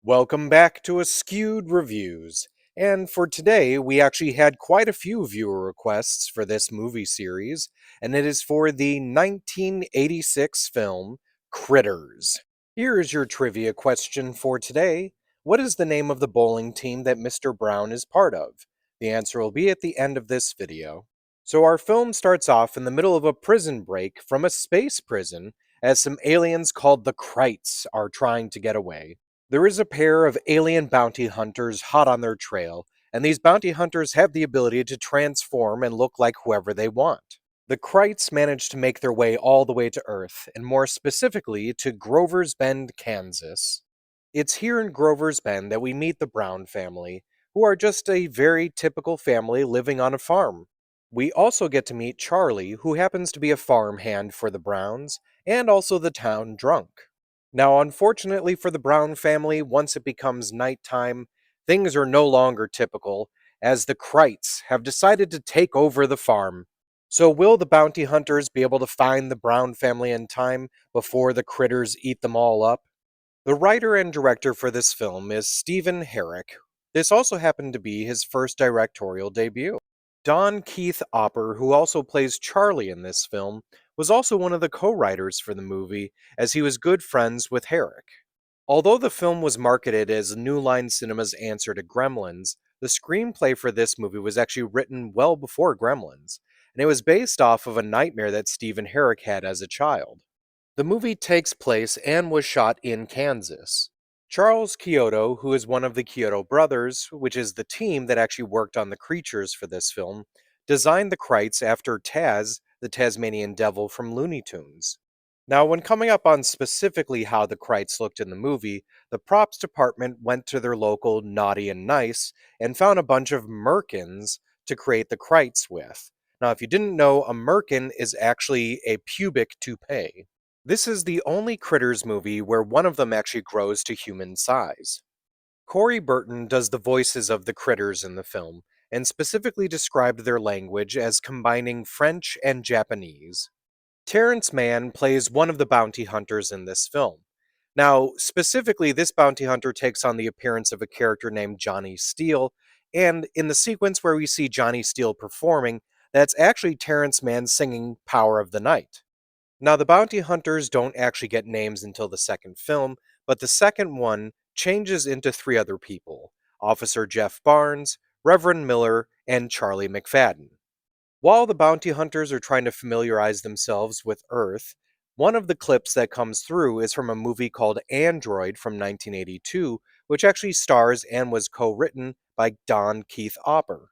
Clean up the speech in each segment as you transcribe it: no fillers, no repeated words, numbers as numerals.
Welcome back to Askewed Reviews. And for today, we actually had quite a few viewer requests for this movie series, and it is for the 1986 film Critters. Here is your trivia question for today. What is the name of the bowling team that Mr. Brown is part of? The answer will be at the end of this video. So our film starts off in the middle of a prison break from a space prison as some aliens called the Krites are trying to get away. There is a pair of alien bounty hunters hot on their trail, and these bounty hunters have the ability to transform and look like whoever they want. The Krites manage to make their way all the way to Earth, and more specifically to Grover's Bend, Kansas. It's here in Grover's Bend that we meet the Brown family, who are just a very typical family living on a farm. We also get to meet Charlie, who happens to be a farmhand for the Browns, and also the town drunk. Now, unfortunately for the Brown family, once it becomes nighttime, things are no longer typical, as the Krites have decided to take over the farm. So, will the bounty hunters be able to find the Brown family in time before the critters eat them all up? The writer and director for this film is Stephen Herrick. This also happened to be his first directorial debut. Don Keith Opper, who also plays Charlie in this film, was also one of the co-writers for the movie, as he was good friends with Herrick. Although the film was marketed as New Line Cinema's answer to Gremlins, the screenplay for this movie was actually written well before Gremlins, and it was based off of a nightmare that Stephen Herrick had as a child. The movie takes place and was shot in Kansas. Charles Kyoto, who is one of the Kyoto brothers, which is the team that actually worked on the creatures for this film, designed the Krites after Taz, the Tasmanian devil from Looney Tunes. Now, when coming up on specifically how the Krites looked in the movie, the props department went to their local Naughty and Nice and found a bunch of merkins to create the Krites with. Now, if you didn't know, a merkin is actually a pubic toupee. This is the only Critters movie where one of them actually grows to human size. Corey Burton does the voices of the critters in the film, and specifically described their language as combining French and Japanese. Terrence Mann plays one of the bounty hunters in this film. Now, specifically, this bounty hunter takes on the appearance of a character named Johnny Steele, and in the sequence where we see Johnny Steele performing, that's actually Terrence Mann singing Power of the Night. Now, the bounty hunters don't actually get names until the second film, but the second one changes into three other people: Officer Jeff Barnes, Reverend Miller, and Charlie McFadden. While the bounty hunters are trying to familiarize themselves with Earth, one of the clips that comes through is from a movie called Android from 1982, which actually stars and was co written by Don Keith Opper.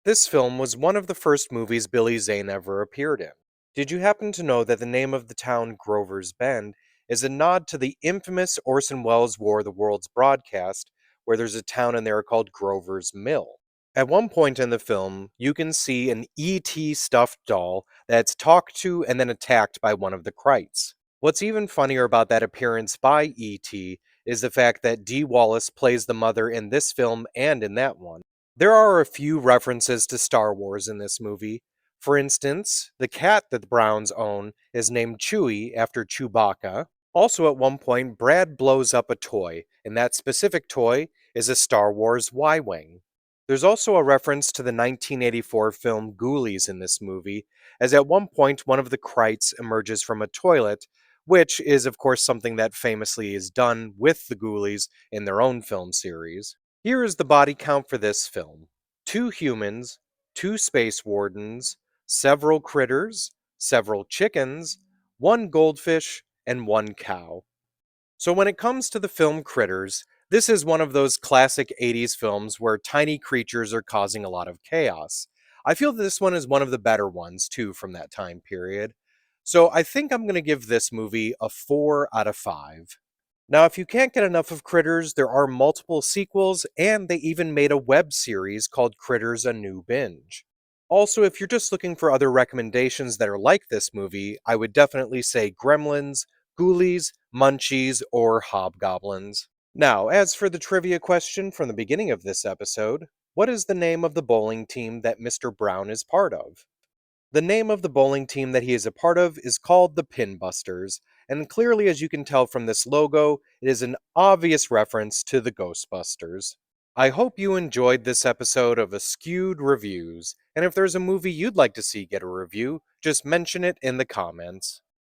This film was one of the first movies Billy Zane ever appeared in. Did you happen to know that the name of the town Grover's Bend is a nod to the infamous Orson Welles' War of the Worlds broadcast, where there's a town in there called Grover's Mill? At one point in the film, you can see an E.T. stuffed doll that's talked to and then attacked by one of the Krites. What's even funnier about that appearance by E.T. is the fact that Dee Wallace plays the mother in this film and in that one. There are a few references to Star Wars in this movie. For instance, the cat that the Browns own is named Chewie after Chewbacca. Also, at one point, Brad blows up a toy, and that specific toy is a Star Wars Y-Wing. There's also a reference to the 1984 film Ghoulies in this movie, as at one point one of the Krites emerges from a toilet, which is, of course, something that famously is done with the Ghoulies in their own film series. Here is the body count for this film: 2 humans, 2 space wardens, several critters, several chickens, 1 goldfish, and 1 cow. So when it comes to the film Critters, this is one of those classic 80s films where tiny creatures are causing a lot of chaos. I feel that this one is one of the better ones, too, from that time period. So I think I'm going to give this movie a 4 out of 5. Now, if you can't get enough of Critters, there are multiple sequels, and they even made a web series called Critters: A New Binge. Also, if you're just looking for other recommendations that are like this movie, I would definitely say Gremlins, Ghoulies, Munchies, or Hobgoblins. Now, as for the trivia question from the beginning of this episode, what is the name of the bowling team that Mr. Brown is part of? The name of the bowling team that he is a part of is called the Pinbusters, and clearly, as you can tell from this logo, it is an obvious reference to the Ghostbusters. I hope you enjoyed this episode of Askewed Reviews, and if there's a movie you'd like to see get a review, just mention it in the comments.